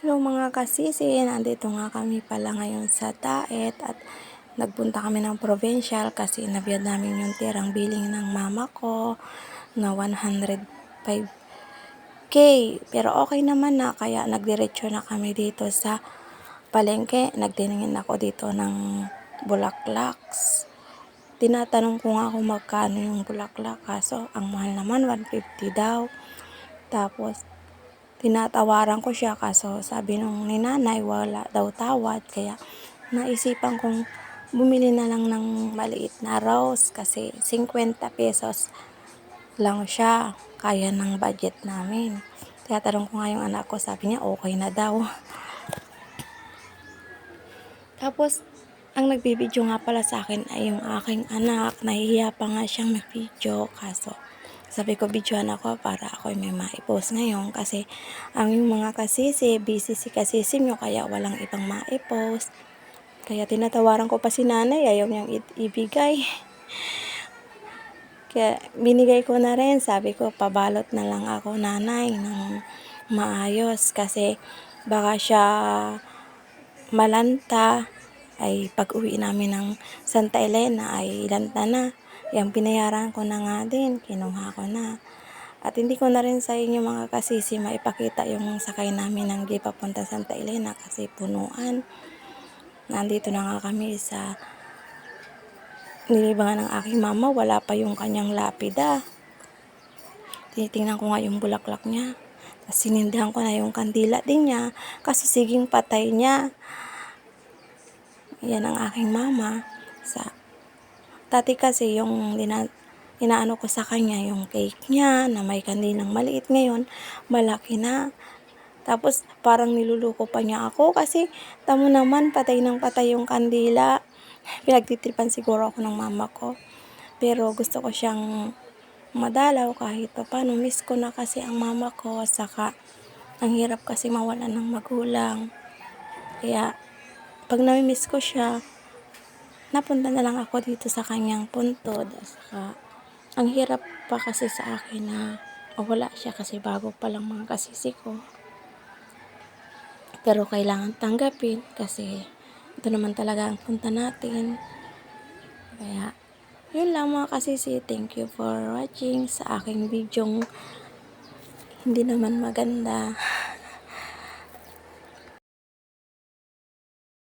Hello mga kasisi, nandito nga kami pala ngayon sa Daet at nagpunta kami ng provincial kasi nabiyad namin yung tirang billing ng mama ko na 105k. Pero okay naman na, kaya nagdiretso na kami dito sa palengke. Nagtiningin ako dito ng bulaklaks. Tinatanong ko nga kung magkano yung bulaklak, kaso ang mahal naman, 150 daw. Tapos tinatawaran ko siya, kaso sabi nung ni nanay wala daw tawad, kaya naisipan kong bumili na lang ng maliit na rose kasi 50 pesos lang siya, kaya ng budget namin. Kaya tanong ko nga yung anak ko, sabi niya okay na daw. Tapos ang nagbibideo nga pala sa akin ay yung aking anak. Nahihiya pa nga siyang mag-video, kaso sabi ko videohan ako para ako may ma-post ngayon kasi ang yung mga kasisi, busy si kasisi nyo kaya walang ibang ma-post. Kaya tinatawaran ko pa si nanay, ayaw niyang ibigay. Kaya binigay ko na rin, sabi ko pabalot na lang ako nanay ng maayos kasi baka siya malanta, ay pag uwi namin ng Santa Elena ay lanta na. Yung binayaran ko na nga din, kinuha ko na. At hindi ko na rin sa inyo mga kasisi maipakita yung sakay namin ng jeep papunta Santa Elena kasi punuan. Nandito na nga kami sa nilibangan ng aking mama, wala pa yung kanyang lapida. Tinitingnan ko nga yung bulaklak niya. Tapos sinindihan ko na yung kandila din niya kasi siging patay niya. Yan ang aking mama. Dati kasi yung inaano ko sa kanya yung cake niya na may kandilang maliit, ngayon malaki na. Tapos parang niluluko pa niya ako kasi tamo naman patay ng patay yung kandila. Pinagtitripan siguro ako ng mama ko. Pero gusto ko siyang madalaw kahit pa paano. Miss ko na kasi ang mama ko, saka ang hirap kasi mawalan ng magulang. Kaya pag nami-miss ko siya, napunta na lang ako dito sa kanyang puntod. Saka ang hirap pa kasi sa akin na wala siya kasi bago pa lang mga kasisi ko. Pero kailangan tanggapin kasi ito naman talaga ang punta natin. Kaya yun lang mga kasisi. Thank you for watching sa aking video hindi naman maganda.